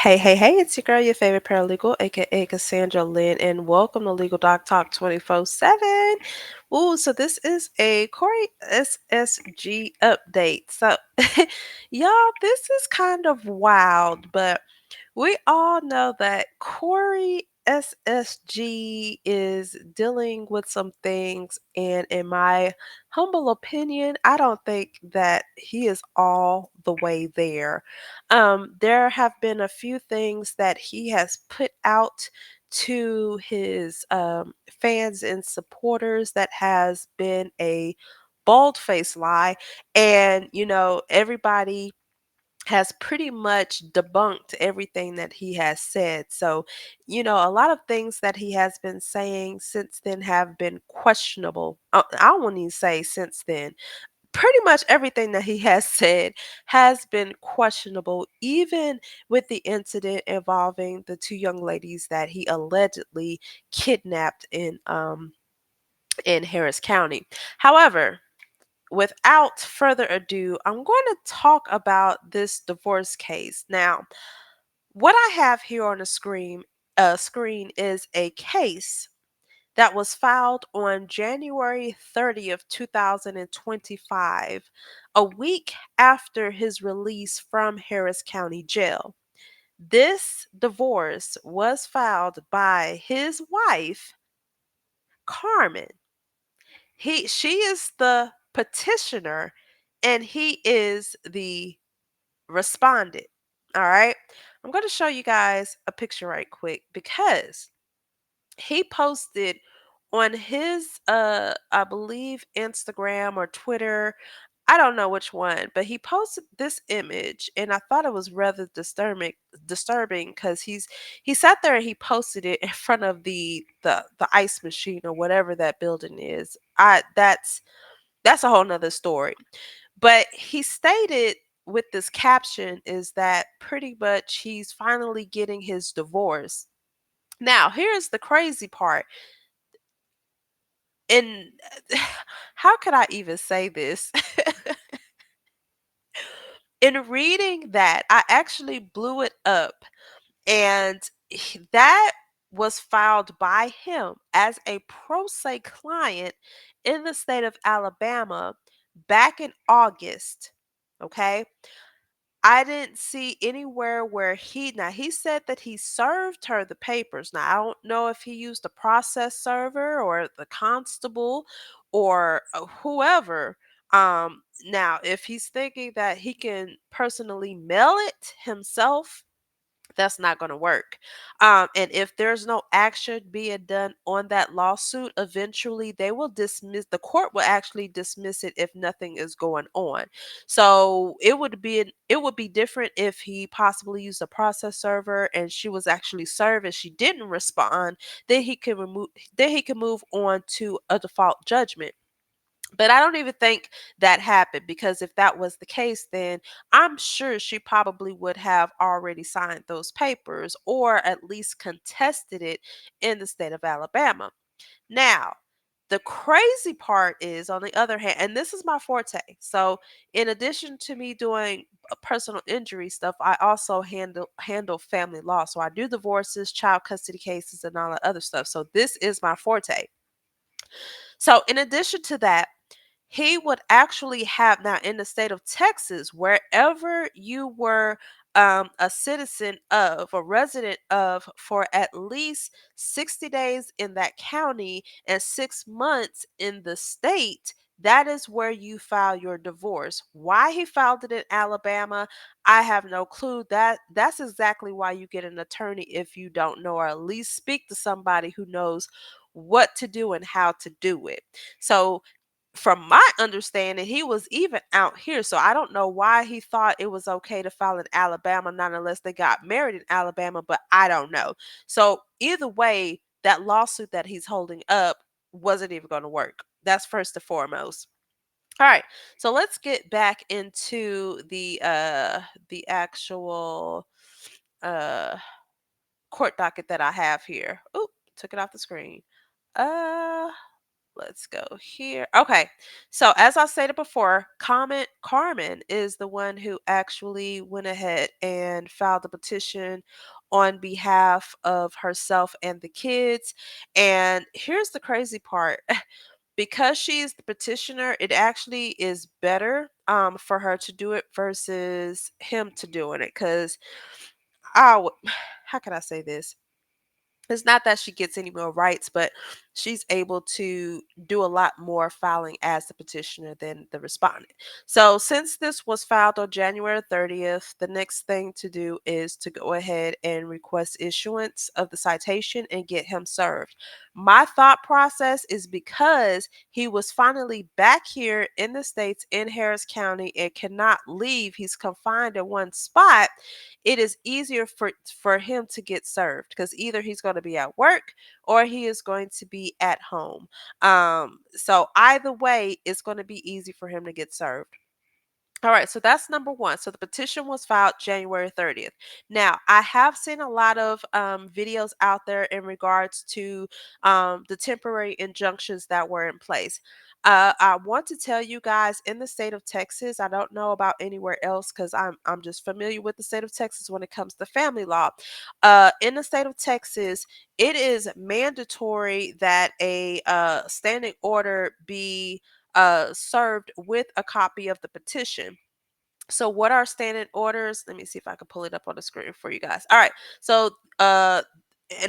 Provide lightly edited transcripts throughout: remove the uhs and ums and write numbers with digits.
Hey, it's your girl, your favorite paralegal, aka Cassandra Lynn, and welcome to Legal Doc Talk 24/7. Ooh, so this is a Corey SSG update. So, y'all, this is kind of wild, but we all know that Corey SSG is dealing with some things, and in my humble opinion, I don't think that he is all the way there. There have been a few things that he has put out to his fans and supporters that has been a bald-faced lie, and everybody has pretty much debunked everything that he has said. So, a lot of things that he has been saying since then have been questionable. I won't even say since then. Pretty much everything that he has said has been questionable, even with the incident involving the two young ladies that he allegedly kidnapped in Harris County. However, without further ado, I'm going to talk about this divorce case. Now, what I have here on the screen is a case that was filed on January 30th, 2025, a week after his release from Harris County Jail. This divorce was filed by his wife, Carmen. She is the petitioner and he is the respondent. All right. I'm going to show you guys a picture right quick because he posted on his I believe Instagram or Twitter. I don't know which one, but he posted this image and I thought it was rather disturbing because he sat there and he posted it in front of the ice machine or whatever that building is. I that's a whole nother story. But he stated with this caption is that pretty much he's finally getting his divorce. Now, here's the crazy part. And how could I even say this? In reading that, I actually blew it up, and that was filed by him as a pro se client in the state of Alabama back in August. Okay. I didn't see anywhere where he said that he served her the papers. Now, I don't know if he used the process server or the constable or whoever. Now, if he's thinking that he can personally mail it himself, that's not going to work. And if there's no action being done on that lawsuit, eventually the court will actually dismiss it if nothing is going on. So it would be different if he possibly used a process server and she was actually served and she didn't respond. Then he can move on to a default judgment. But I don't even think that happened because if that was the case, then I'm sure she probably would have already signed those papers or at least contested it in the state of Alabama. Now, the crazy part is, on the other hand, and this is my forte. So, in addition to me doing personal injury stuff, I also handle family law. So I do divorces, child custody cases, and all that other stuff. So this is my forte. So, in addition to that, he would actually have now in the state of Texas, wherever you were a citizen of, a resident of, for at least 60 days in that county and 6 months in the state. That is where you file your divorce. Why he filed it in Alabama, I have no clue. That's exactly why you get an attorney if you don't know, or at least speak to somebody who knows what to do and how to do it. So from my understanding, he was even out here. So I don't know why he thought it was okay to file in Alabama, not unless they got married in Alabama, but I don't know. So either way, that lawsuit that he's holding up wasn't even going to work. That's first and foremost. All right. So let's get back into the actual uh court docket that I have here. Oop, took it off the screen. Uh Let's go here. Okay. So as I stated before, Carmen is the one who actually went ahead and filed the petition on behalf of herself and the kids. And here's the crazy part. Because she's the petitioner, it actually is better for her to do it versus him to doing it. Because how can I say this? It's not that she gets any more rights, but she's able to do a lot more filing as the petitioner than the respondent. So, since this was filed on January 30th, the next thing to do is to go ahead and request issuance of the citation and get him served. My thought process is because he was finally back here in the States in Harris County and cannot leave, he's confined in one spot, it is easier for him to get served because either he's going to be at work or he is going to be at home. So either way, it's going to be easy for him to get served. All right, so that's number one. So the petition was filed January 30th. Now, I have seen a lot of videos out there in regards to the temporary injunctions that were in place. I want to tell you guys in the state of Texas, I don't know about anywhere else because I'm just familiar with the state of Texas when it comes to family law. In the state of Texas, it is mandatory that a standing order be served with a copy of the petition. So what are standing orders? Let me see if I can pull it up on the screen for you guys. All right. So and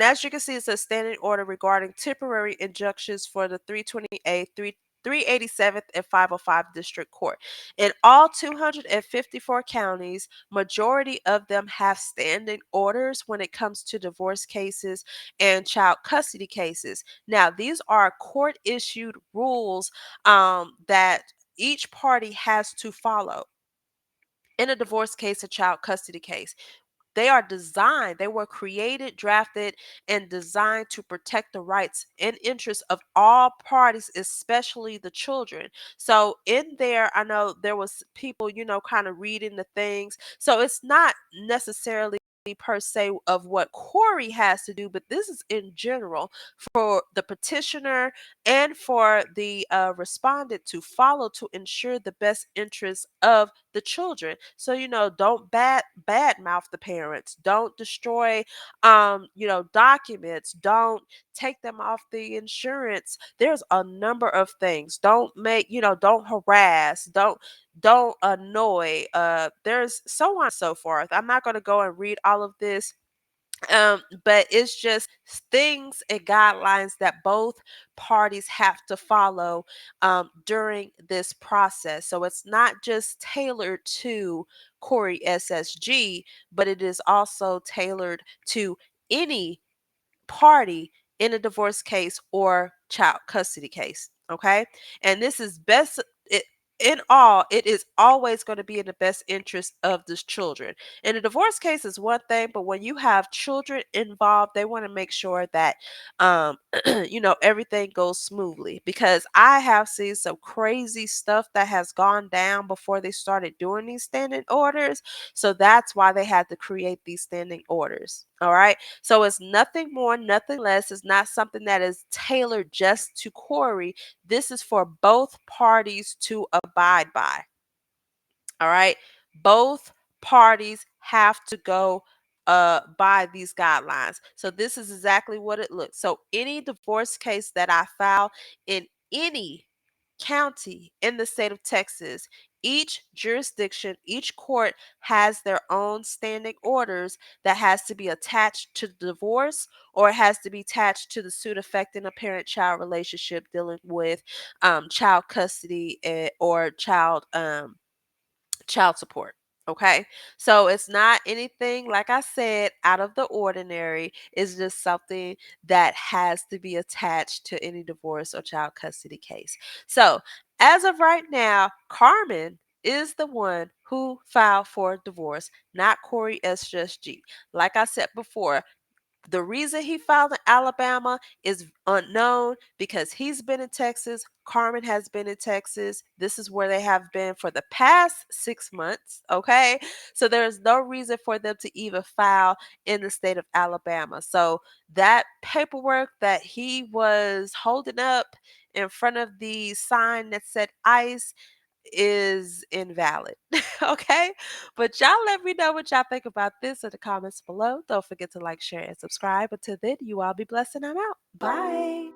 as you can see, it says standing order regarding temporary injunctions for the 328, 387th, and 505 District Court. In all 254 counties, majority of them have standing orders when it comes to divorce cases and child custody cases. Now, these are court issued rules that each party has to follow in a divorce case, a child custody case. They were created, drafted, and designed to protect the rights and interests of all parties, especially the children. So in there, I know there was people, kind of reading the things. So it's not necessarily per se of what Corey has to do, but this is in general for the petitioner and for the respondent to follow to ensure the best interests of the children. So, don't bad mouth the parents. Don't destroy documents. Don't take them off the insurance. There's a number of things. Don't harass. Don't annoy. There's so on and so forth. I'm not going to go and read all of this, but it's just things and guidelines that both parties have to follow during this process. So it's not just tailored to CoreySSG, but it is also tailored to any party in a divorce case or child custody case. Okay. And this is it, in all, it is always going to be in the best interest of the children. In a divorce case is one thing, but when you have children involved, they want to make sure that everything goes smoothly, because I have seen some crazy stuff that has gone down before they started doing these standing orders. So that's why they had to create these standing orders. All right. So it's nothing more, nothing less. It's not something that is tailored just to Corey. This is for both parties to abide by. All right. Both parties have to go by these guidelines. So this is exactly what it looks. So any divorce case that I file in any county in the state of Texas, each jurisdiction, each court has their own standing orders that has to be attached to the divorce, or it has to be attached to the suit affecting a parent-child relationship dealing with child custody or child support. Okay. So it's not anything, like I said, out of the ordinary. It's just something that has to be attached to any divorce or child custody case. So as of right now, Carmen is the one who filed for divorce, not CoreySSG. Like I said before, the reason he filed in Alabama is unknown, because he's been in Texas. Carmen has been in Texas. This is where they have been for the past 6 months. Okay. So there's no reason for them to even file in the state of Alabama. So that paperwork that he was holding up in front of the sign that said ice is invalid. Okay? But y'all let me know what y'all think about this in the comments below. Don't forget to like, share, and subscribe. Until then, you all be blessed and I'm out. Bye.